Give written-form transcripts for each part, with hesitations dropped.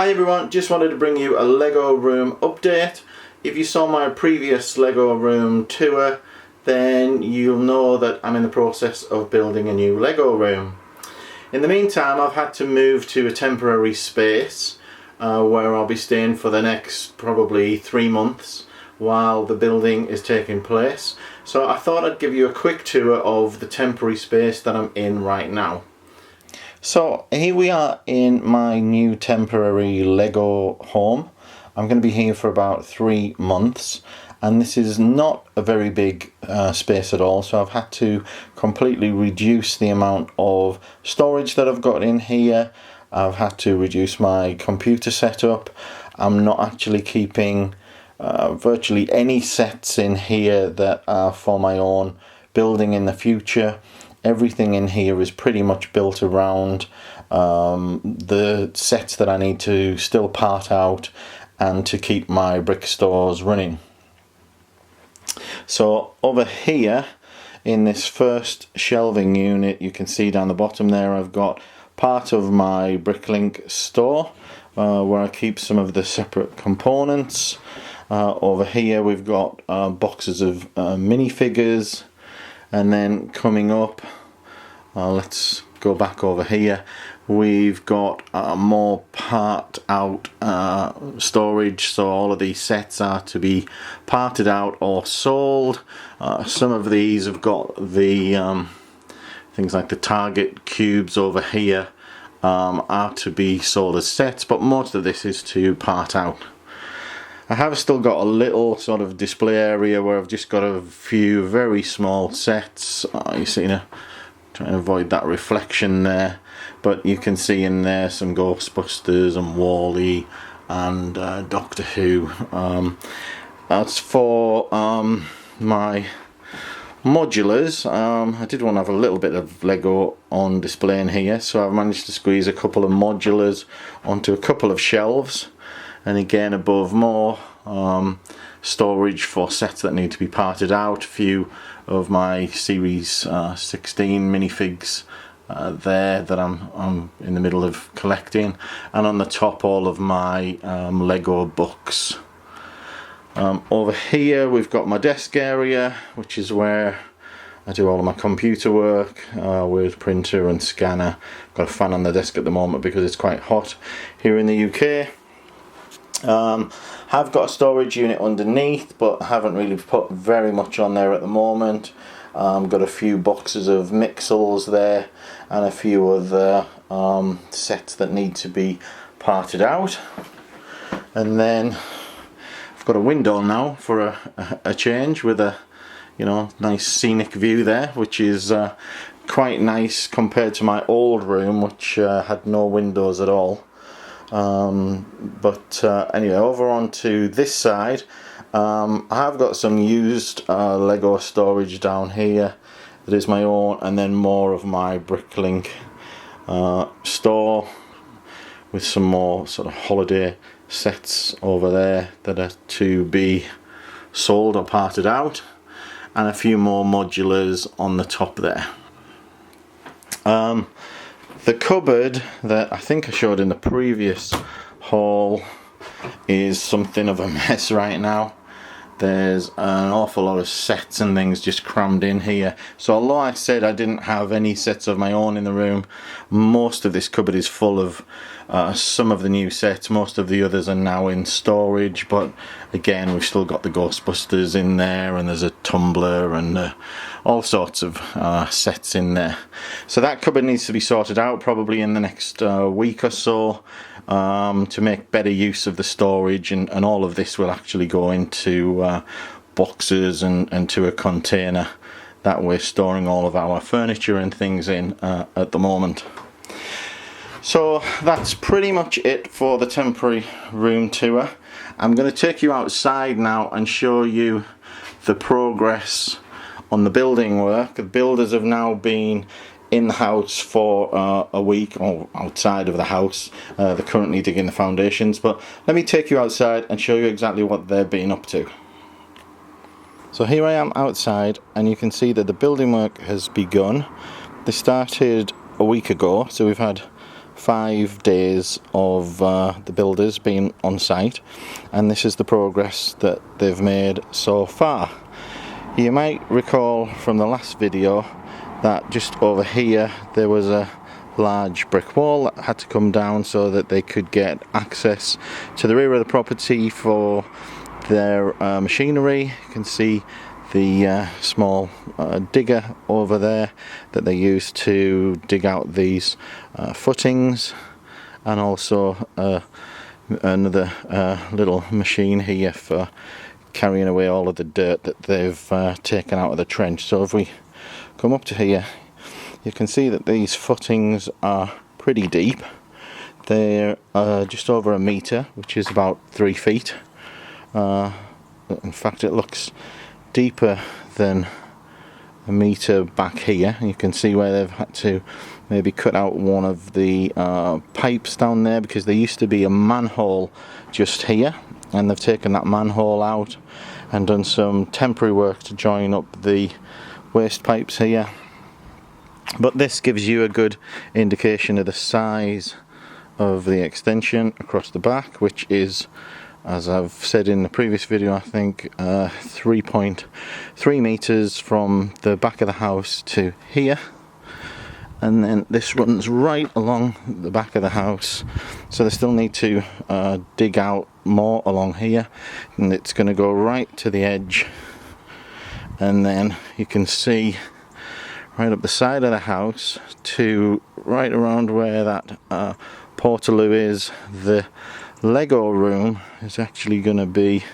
Hi everyone, just wanted to bring you a Lego room update. If you saw my previous Lego room tour, then you'll know that I'm in the process of building a new Lego room. In the meantime, I've had to move to a temporary space where I'll be staying for the next probably 3 months while the building is taking place. So I thought I'd give you a quick tour of the temporary space that I'm in right now. So here we are in my new temporary Lego home. I'm going to be here for about 3 months, and this is not a very big space at all, so I've had to completely reduce the amount of storage that I've got in here. I've had to reduce my computer setup. I'm not actually keeping virtually any sets in here that are for my own building in the future. Everything in here is pretty much built around the sets that I need to still part out and to keep my brick stores running. So over here in this first shelving unit, you can see down the bottom there, I've got part of my Bricklink store where I keep some of the separate components. Over here we've got boxes of minifigures. And then coming up, let's go back over here, we've got more part out storage, so all of these sets are to be parted out or sold. Some of these have got the things like the Target cubes over here are to be sold as sets, but most of this is to part out. I have still got a little sort of display area where I've just got a few very small sets. You see, trying to avoid that reflection there, but you can see in there some Ghostbusters and Wall-E and Doctor Who. As for my modulars, I did want to have a little bit of Lego on display in here, so I've managed to squeeze a couple of modulars onto a couple of shelves. And again, above, more storage for sets that need to be parted out. A few of my Series 16 minifigs there that I'm in the middle of collecting, and on the top all of my Lego books. Over here we've got my desk area, which is where I do all of my computer work, with printer and scanner. Got a fan on the desk at the moment because it's quite hot here in the UK. Have got a storage unit underneath, but haven't really put very much on there at the moment. Got a few boxes of Mixels there and a few other sets that need to be parted out. And then I've got a window now for a change, with a nice scenic view there, which is quite nice compared to my old room, which had no windows at all. Anyway, over onto this side, I have got some used Lego storage down here that is my own, and then more of my Bricklink store with some more sort of holiday sets over there that are to be sold or parted out, and a few more modulars on the top there. The cupboard that I think I showed in the previous haul is something of a mess right now. There's an awful lot of sets and things just crammed in here. So although I said I didn't have any sets of my own in the room, most of this cupboard is full of some of the new sets. Most of the others are now in storage, but again, we've still got the Ghostbusters in there, and there's a tumbler and all sorts of sets in there. So that cupboard needs to be sorted out probably in the next week or so, to make better use of the storage, and all of this will actually go into boxes and to a container that we're storing all of our furniture and things in at the moment. So that's pretty much it for the temporary room tour. I'm going to take you outside now and show you the progress on the building work. The builders have now been in the house for a week, or outside of the house. They're currently digging the foundations, but let me take you outside and show you exactly what they've been up to. So here I am outside, and you can see that the building work has begun. They started a week ago, so we've had 5 days of the builders being on site, and this is the progress that they've made so far. You might recall from the last video that just over here there was a large brick wall that had to come down so that they could get access to the rear of the property for their machinery. You can see the small digger over there that they use to dig out these footings, and also another little machine here for carrying away all of the dirt that they've taken out of the trench. So if we come up to here, you can see that these footings are pretty deep. They're just over 1 metre, which is about 3 feet. In fact, it looks deeper than 1 metre back here. You can see where they've had to maybe cut out one of the pipes down there, because there used to be a manhole just here, and they've taken that manhole out and done some temporary work to join up the waste pipes here. But this gives you a good indication of the size of the extension across the back, which is, as I've said in the previous video, I think 3.3 meters from the back of the house to here, and then this runs right along the back of the house, so they still need to dig out more along here, and it's going to go right to the edge, and then you can see right up the side of the house to right around where that portaloo is. The Lego room is actually going to be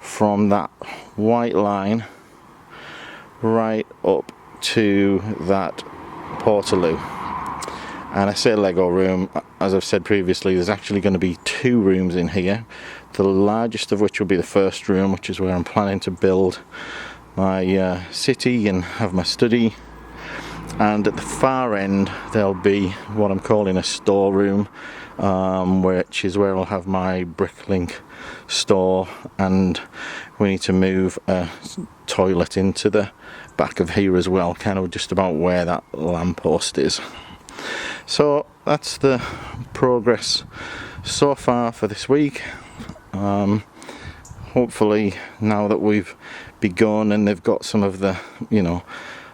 from that white line right up to that portaloo. And I say Lego room, as I've said previously, there's actually going to be 2 rooms in here, the largest of which will be the first room, which is where I'm planning to build my city and have my study. And at the far end there'll be what I'm calling a storeroom, which is where I'll have my Bricklink store, and we need to move a toilet into the back of here as well, kind of just about where that lamppost is. So that's the progress so far for this week. Hopefully now that we've begun and they've got some of the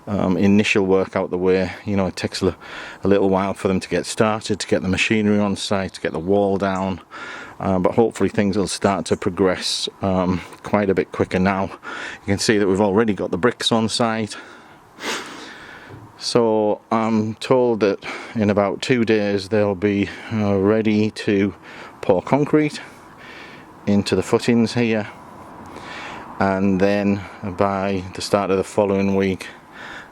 initial work out the way, it takes a little while for them to get started, to get the machinery on site, to get the wall down, but hopefully things will start to progress quite a bit quicker now. You can see that we've already got the bricks on site, so I'm told that in about 2 days they'll be ready to pour concrete into the footings here, and then by the start of the following week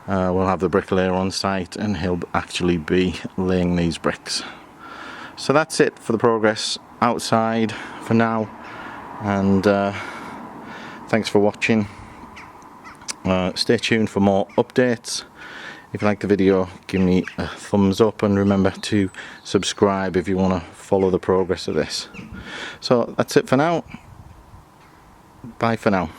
we'll have the bricklayer on site, and he'll actually be laying these bricks. So that's it for the progress outside for now, and thanks for watching. Stay tuned for more updates. If you like the video, give me a thumbs up, and remember to subscribe if you want to follow the progress of this. So that's it for now. Bye for now.